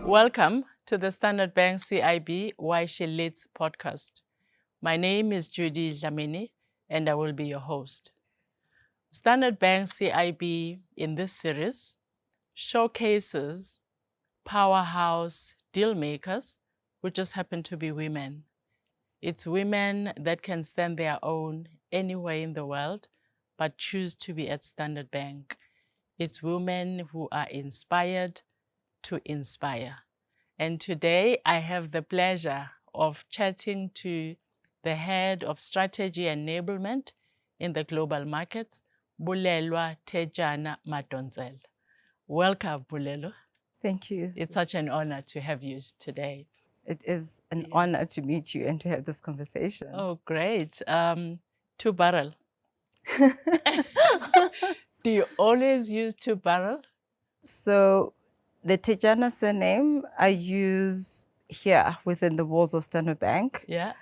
Welcome to the Standard Bank CIB Why She Leads podcast. My name is Judy Dlamini, and I will be your host. Standard Bank CIB in this series showcases powerhouse deal makers who just happen to be women. It's women that can stand their own anywhere in the world, but choose to be at Standard Bank. It's women who are inspired to inspire. And today I have the pleasure of chatting to the head of strategy enablement in the global markets, Bulelwa Tetyana-Madonsela. Welcome, Bulelwa. Thank you. It's such an honor to have you today. It is an honor to meet you and to have this conversation. Oh, great. Two barrel. Do you always use two barrel? So the Tetyana surname I use here within the walls of Standard Bank. Yeah.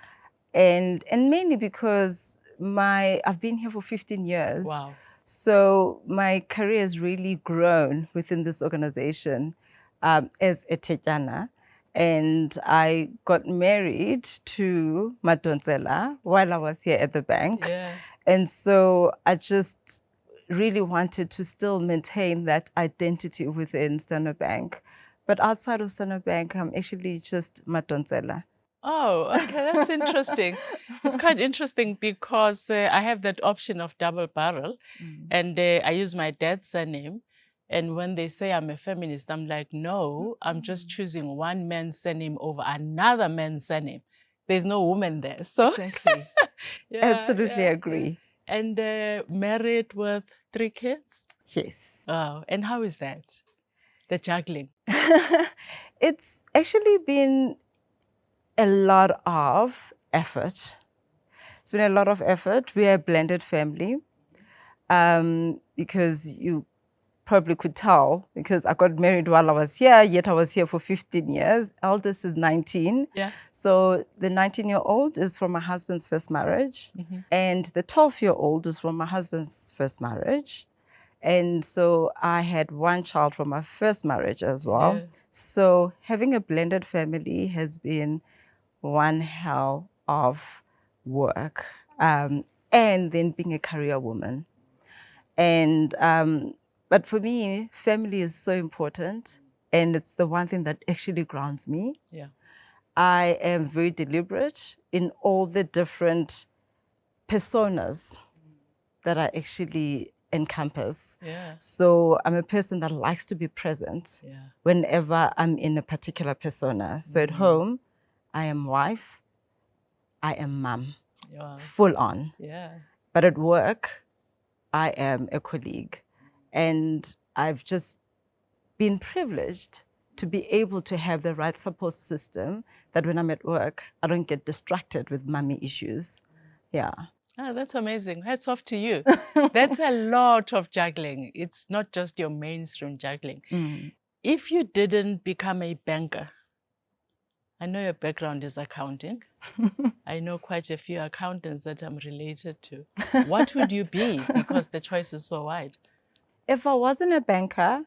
And mainly because I've been here for 15 years. Wow. So my career has really grown within this organization as a Tetyana. And I got married to Madonsela while I was here at the bank. Yeah. And so I just really wanted to still maintain that identity within Standard Bank. But outside of Standard Bank, I'm actually just Madonsela. Oh, okay, that's interesting. It's quite interesting because I have that option of double barrel, and I use my dad's surname. And when they say I'm a feminist, I'm like, no, I'm just choosing one man's surname over another man's surname. There's no woman there. So Exactly. yeah, Absolutely yeah, agree. yeah. And married with 3 kids? Yes. Oh, and how is that? The juggling? It's actually been a lot of effort. It's been a lot of effort. We are a blended family because you probably could tell because I got married while I was here, yet I was here for 15 years. Eldest is 19. Yeah. So the 19-year-old is from my husband's first marriage, and the 12-year-old is from my husband's first marriage. And so I had one child from my first marriage as well. Yeah. So having a blended family has been one hell of work. And then being a career woman. And but for me, family is so important, and it's the one thing that actually grounds me. Yeah. I am very deliberate in all the different personas that I actually encompass. Yeah. So I'm a person that likes to be present whenever I'm in a particular persona. So at home, I am wife, I am mom, full on. Yeah. But at work, I am a colleague. And I've just been privileged to be able to have the right support system that when I'm at work, I don't get distracted with mommy issues. Yeah. Oh, that's amazing. Hats off to you. That's a lot of juggling. It's not just your mainstream juggling. If you didn't become a banker, I know your background is accounting. I know quite a few accountants that I'm related to. What would you be? Because the choice is so wide. If I wasn't a banker,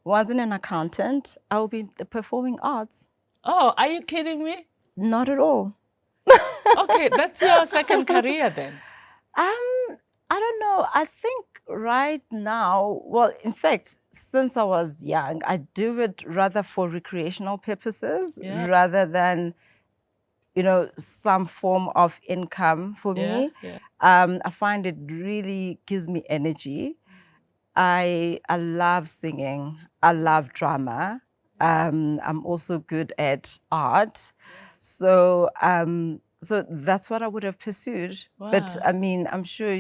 wasn't an accountant, I would be the performing arts. Oh, are you kidding me? Not at all. Okay, that's your second career then. I don't know. I think right now, well, in fact, since I was young, I do it rather for recreational purposes rather than, some form of income for me. I find it really gives me energy. I love singing. I love drama. I'm also good at art. So so that's what I would have pursued. Wow. But I mean, I'm sure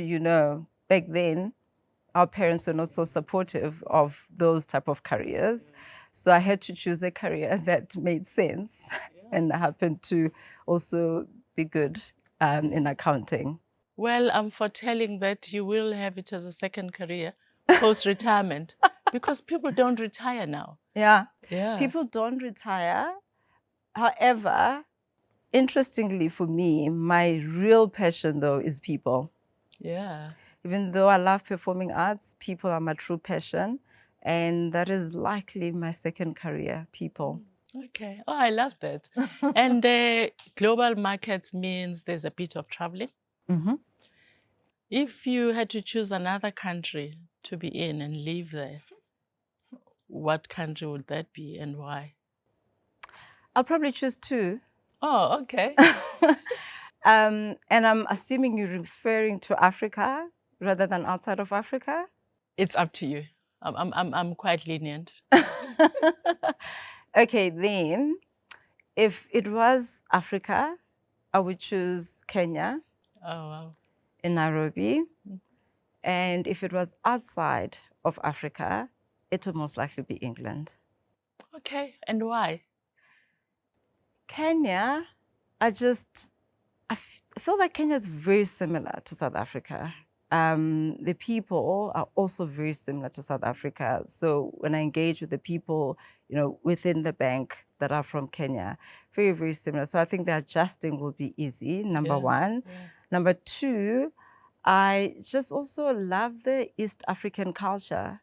back then, our parents were not so supportive of those type of careers. So I had to choose a career that made sense and I happened to also be good in accounting. Well, I'm foretelling that you will have it as a second career post-retirement because people don't retire now. Yeah. Yeah. People don't retire. However, interestingly for me, my real passion though is people. Yeah. Even though I love performing arts, people are my true passion. And that is likely my second career, people. Okay. Oh, I love that. And global markets means there's a bit of traveling. Mm-hmm. If you had to choose another country to be in and live there, what country would that be and why? I'll probably choose two. Oh, okay. And I'm assuming you're referring to Africa rather than outside of Africa? It's up to you. I'm quite lenient. Okay, then if it was Africa, I would choose Kenya Oh, wow. in Nairobi. And if it was outside of Africa, it would most likely be England. Okay. And why? Kenya, I feel like Kenya is very similar to South Africa. The people are also very similar to South Africa. So when I engage with the people, within the bank that are from Kenya, very, very similar. So I think the adjusting will be easy, number one. Yeah. Number two, I just also love the East African culture.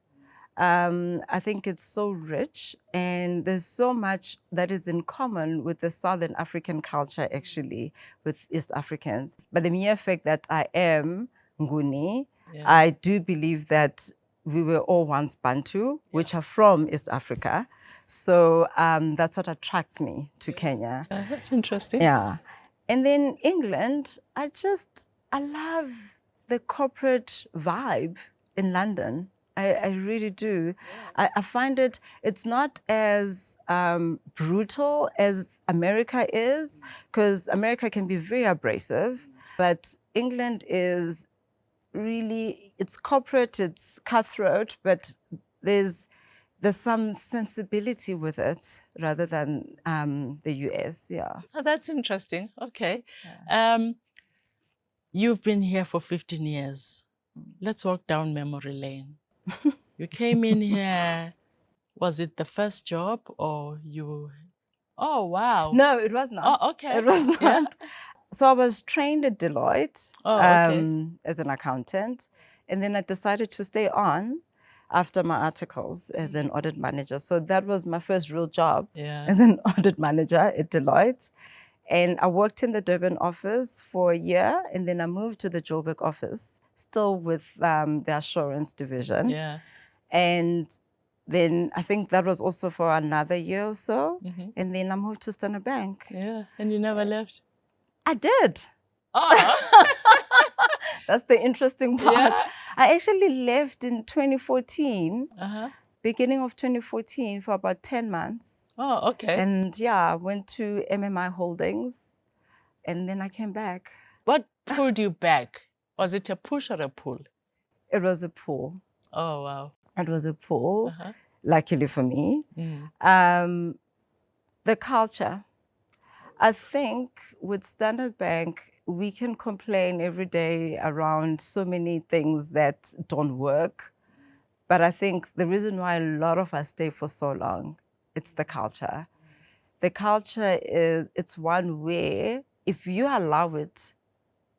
I think it's so rich, and there's so much that is in common with the Southern African culture, actually, with East Africans. But the mere fact that I am Nguni, I do believe that we were all once Bantu, which are from East Africa. So that's what attracts me to Kenya. That's interesting. Yeah. And then England, I love the corporate vibe in London. I really do. I find it's not as brutal as America is, because America can be very abrasive, but England is really, it's corporate, it's cutthroat, but there's some sensibility with it rather than the US, yeah. Oh, that's interesting. Okay. Yeah. You've been here for 15 years. Let's walk down memory lane. You came in here, was it the first job or you? Oh, wow. No, it was not. Oh, okay. It was not. Yeah. So I was trained at Deloitte as an accountant, and then I decided to stay on after my articles as an audit manager. So that was my first real job as an audit manager at Deloitte. And I worked in the Durban office for a year, and then I moved to the Joburg office, still with the assurance division. Yeah. And then I think that was also for another year or so. And then I moved to Standard Bank. Yeah, and you never left? I did. Oh. That's the interesting part. Yeah. I actually left in 2014, beginning of 2014, for about 10 months. Oh, okay. And yeah, I went to MMI Holdings, and then I came back. What pulled you back? Was it a push or a pull? It was a pull. Oh, wow. It was a pull, luckily for me. The culture. I think with Standard Bank, we can complain every day around so many things that don't work. But I think the reason why a lot of us stay for so long, it's the culture. The culture it's one where if you allow it,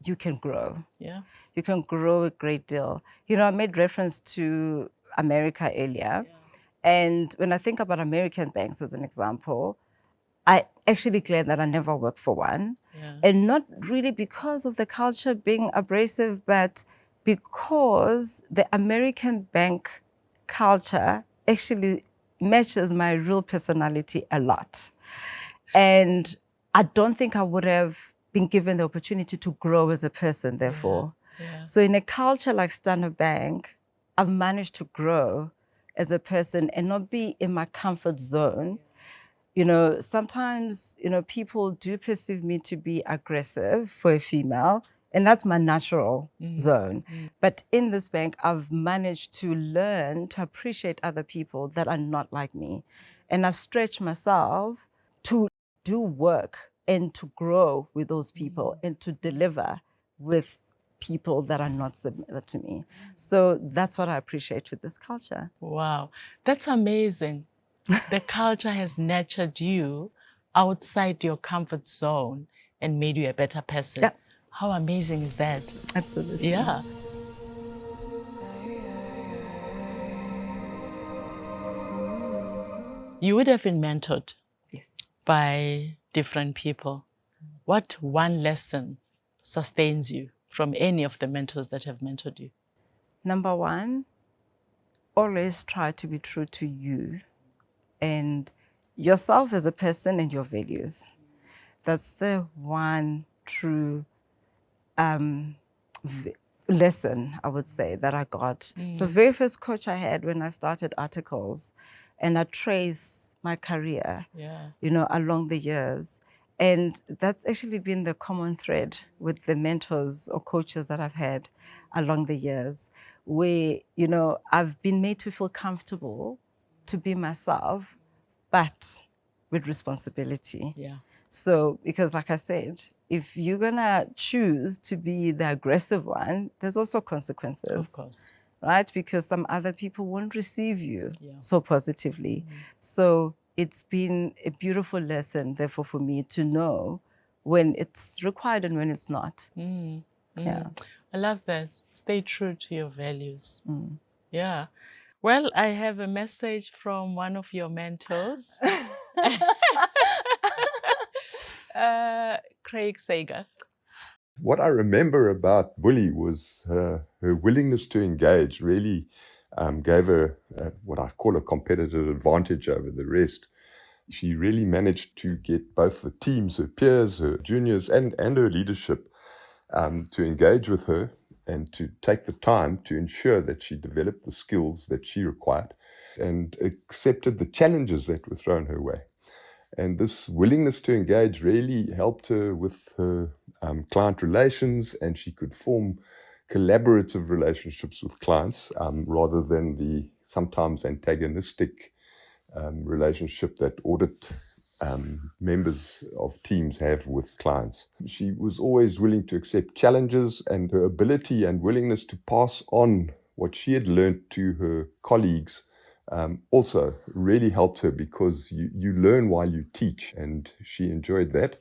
you can grow. Yeah. You can grow a great deal. I made reference to America earlier. Yeah. And when I think about American banks as an example, I actually glad that I never worked for one. Yeah. And not really because of the culture being abrasive, but because the American bank culture actually matches my real personality a lot. And I don't think I would have been given the opportunity to grow as a person, therefore. Yeah. So in a culture like Standard Bank, I've managed to grow as a person and not be in my comfort zone. Sometimes, people do perceive me to be aggressive for a female, and that's my natural zone. But in this bank, I've managed to learn to appreciate other people that are not like me. And I've stretched myself to do work and to grow with those people and to deliver with people that are not similar to me. So that's what I appreciate with this culture. Wow, that's amazing. The culture has nurtured you outside your comfort zone and made you a better person. Yeah. How amazing is that? Absolutely. Yeah. You would have been mentored. Yes. by different people. What one lesson sustains you from any of the mentors that have mentored you? Number one, always try to be true to you and yourself as a person and your values. That's the one true lesson, I would say, that I got. The very first coach I had when I started articles, and I trace my career, along the years. And that's actually been the common thread with the mentors or coaches that I've had along the years, where, I've been made to feel comfortable to be myself, but with responsibility. Yeah. So, because like I said, if you're gonna choose to be the aggressive one, there's also consequences. Of course. Right? Because some other people won't receive you so positively. So it's been a beautiful lesson, therefore, for me to know when it's required and when it's not. Yeah. I love that. Stay true to your values. Yeah. Well, I have a message from one of your mentors. Craig Sager. What I remember about Bully was her willingness to engage really gave her what I call a competitive advantage over the rest. She really managed to get both the teams, her peers, her juniors, and her leadership to engage with her and to take the time to ensure that she developed the skills that she required and accepted the challenges that were thrown her way. And this willingness to engage really helped her with her client relations, and she could form collaborative relationships with clients rather than the sometimes antagonistic relationship that audit members of teams have with clients. She was always willing to accept challenges, and her ability and willingness to pass on what she had learned to her colleagues also really helped her, because you learn while you teach, and she enjoyed that.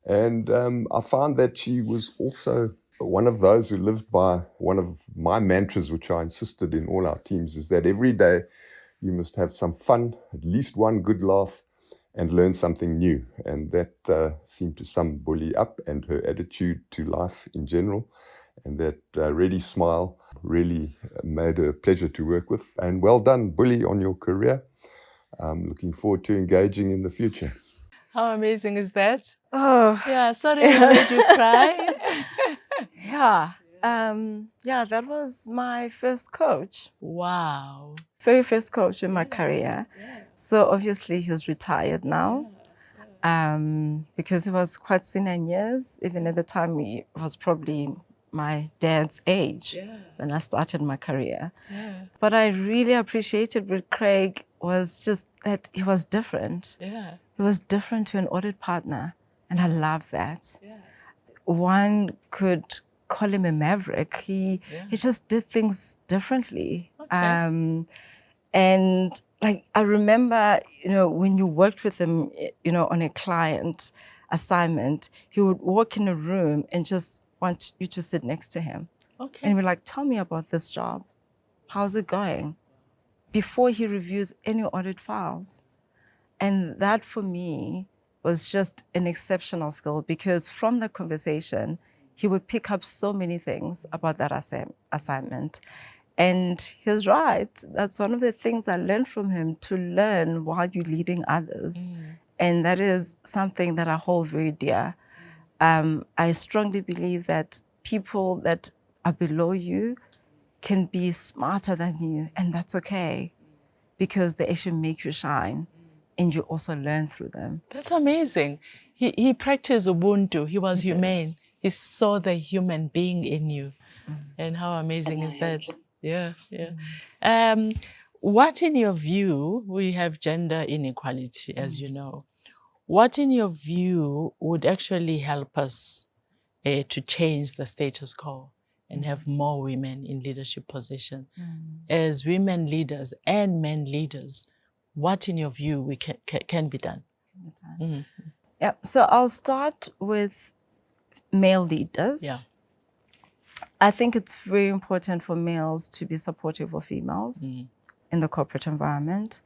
And I found that she was also one of those who lived by one of my mantras, which I insisted in all our teams, is that every day you must have some fun, at least one good laugh, and learn something new. And that seemed to sum Bully up, and her attitude to life in general. And that ready smile really made her a pleasure to work with. And well done, Bully, on your career. I'm looking forward to engaging in the future. How amazing is that? Oh. Yeah, sorry we made you cry. Yeah, that was my first coach. Wow. Very first coach in my career. So obviously he's retired now. Because he was quite senior in years. Even at the time, he was probably my dad's age when I started my career. But I really appreciated with Craig was just that he was different. He was different to an audit partner, and I love that. One could call him a maverick. He just did things differently. And like, I remember, when you worked with him, on a client assignment, he would walk in a room and just want you to sit next to him. And we're like, tell me about this job. How's it going? Before he reviews any audit files. And that for me was just an exceptional skill, because from the conversation, he would pick up so many things about that assignment. And he's right. That's one of the things I learned from him, to learn while you're leading others. And that is something that I hold very dear. I strongly believe that people that are below you can be smarter than you, and that's okay, because they actually make you shine, and you also learn through them. That's amazing. He practiced Ubuntu. He was humane. He saw the human being in you. And how amazing is that? Yeah. What, in your view, we have gender inequality, as you know. What, in your view, would actually help us to change the status quo and have more women in leadership positions? As women leaders and men leaders, what, in your view, can be done? Yeah. So I'll start with male leaders. Yeah. I think it's very important for males to be supportive of females in the corporate environment.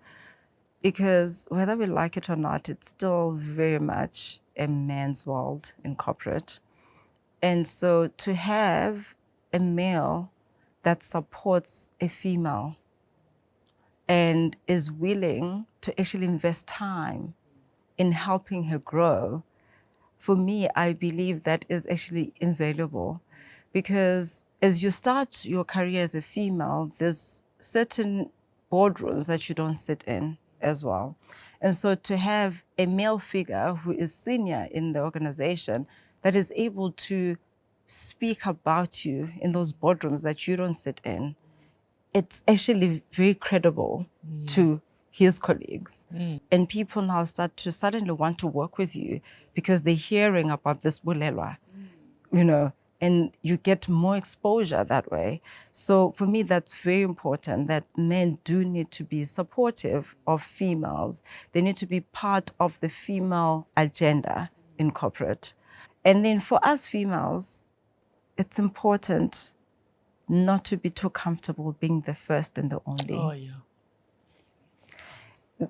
because whether we like it or not, it's still very much a man's world in corporate. And so to have a male that supports a female and is willing to actually invest time in helping her grow, for me, I believe that is actually invaluable. Because as you start your career as a female, there's certain boardrooms that you don't sit in as well. And so to have a male figure who is senior in the organization that is able to speak about you in those boardrooms that you don't sit in, it's actually very credible to his colleagues. And people now start to suddenly want to work with you because they're hearing about this Bulelwa, you know, and you get more exposure that way. So for me, that's very important, that men do need to be supportive of females. They need to be part of the female agenda in corporate. And then for us females, it's important not to be too comfortable being the first and the only. Oh, yeah.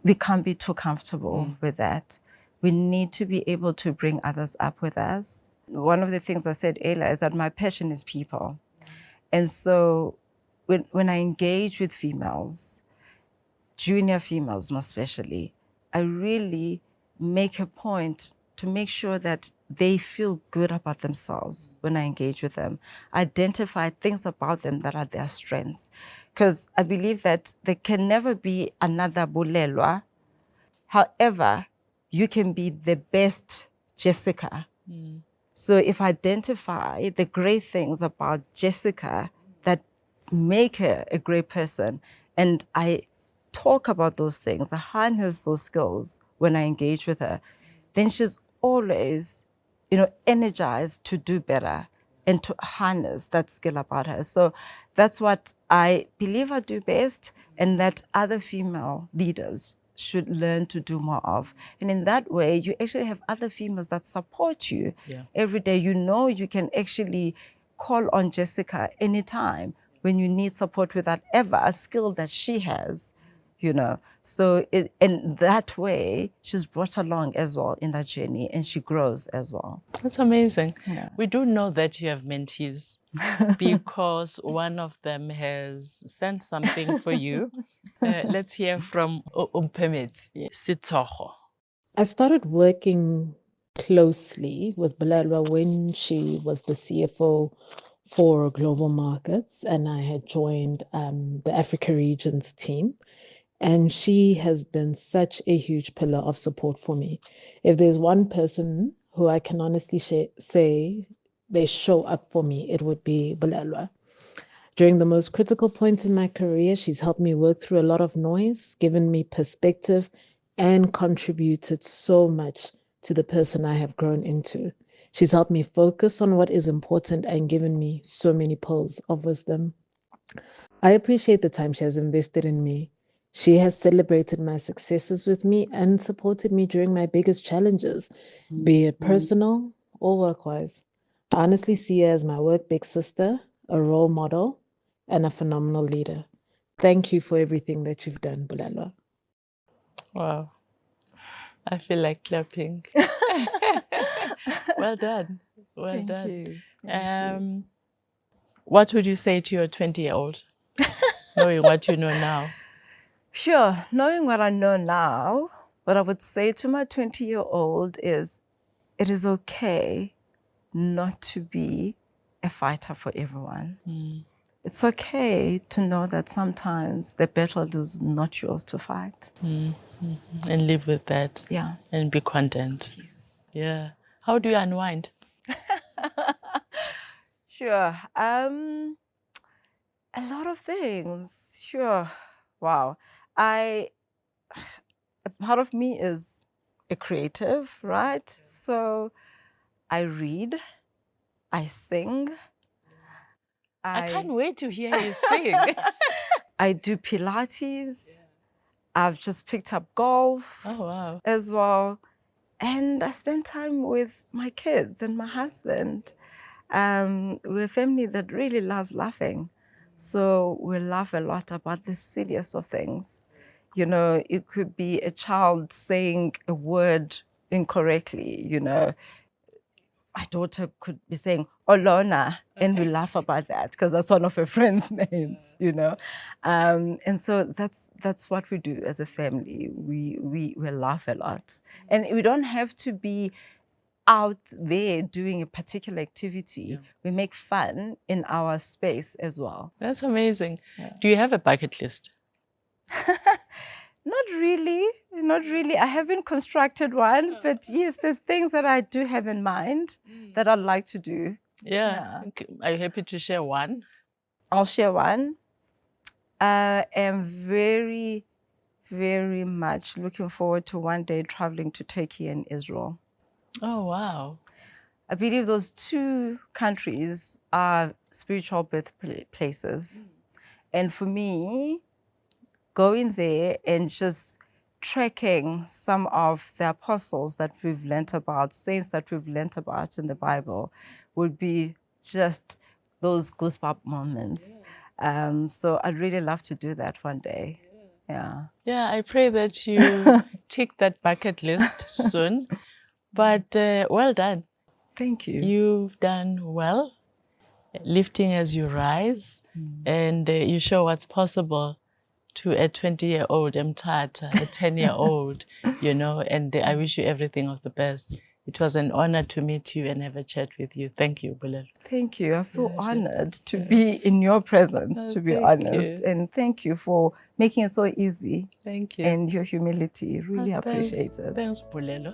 We can't be too comfortable with that. We need to be able to bring others up with us. One of the things I said earlier is that my passion is people. And so when I engage with females, junior females more especially, I really make a point to make sure that they feel good about themselves when I engage with them. Identify things about them that are their strengths. Because I believe that there can never be another Bulelwa. However, you can be the best Jessica. So if I identify the great things about Jessica that make her a great person, and I talk about those things, I harness those skills when I engage with her, then she's always, energized to do better and to harness that skill about her. So that's what I believe I do best, and that other female leaders should learn to do more of. And in that way, you actually have other females that support you every day. You know you can actually call on Jessica anytime when you need support with whatever skill that she has. So in that way, she's brought along as well in that journey, and she grows as well. That's amazing. Yeah. We do know that you have mentees because one of them has sent something for you. Let's hear from Umpemet Sitsoho. I started working closely with Bulelwa when she was the CFO for global markets, and I had joined the Africa regions team. And she has been such a huge pillar of support for me. If there's one person who I can honestly say they show up for me, it would be Bulelwa. During the most critical points in my career, she's helped me work through a lot of noise, given me perspective, and contributed so much to the person I have grown into. She's helped me focus on what is important and given me so many pearls of wisdom. I appreciate the time she has invested in me. She has celebrated my successes with me and supported me during my biggest challenges, be it personal or work-wise. I honestly see her as my work big sister, a role model, and a phenomenal leader. Thank you for everything that you've done, Bulelwa. Wow. I feel like clapping. Well done. Well Thank done. you. What would you say to your 20-year-old, knowing what you know now? Sure. Knowing what I know now, what I would say to my 20-year-old is, it is okay not to be a fighter for everyone. It's okay to know that sometimes the battle is not yours to fight. And live with that. Yeah. And be content. Yes. Yeah. How do you unwind? Sure. A lot of things. Sure. Wow. A part of me is a creative, right? So I read, I sing. I can't wait to hear you sing. I do Pilates. I've just picked up golf as well. And I spend time with my kids and my husband. We're a family that really loves laughing. So we laugh a lot about the silliest of things. You know, it could be a child saying a word incorrectly, you know. My daughter could be saying Olona, and we laugh about that because that's one of her friends' names, you know. And so that's what we do as a family. We laugh a lot, and we don't have to be out there doing a particular activity. We make fun in our space as well. That's amazing. Do you have a bucket list? Not really, not really. I haven't constructed one, but yes, there's things that I do have in mind that I'd like to do. Yeah. Are you happy to share one? I'll share one. I am very, very much looking forward to one day traveling to Turkey and Israel. Oh, wow. I believe those two countries are spiritual birthplaces. And for me, going there and just tracking some of the apostles that we've learnt about, saints that we've learnt about in the Bible, would be just those goosebump moments. So I'd really love to do that one day. Yeah. Yeah, I pray that you tick that bucket list soon. But well done. Thank you. You've done well, lifting as you rise, and you show what's possible to a 20-year-old Mtata, a 10-year-old, you know, and I wish you everything of the best. It was an honor to meet you and have a chat with you. Thank you, Bulelwa. Thank you. I feel honored to be in your presence, to be honest. And thank you for making it so easy. Thank you. And your humility. Really appreciate it. Thanks, Bulelwa.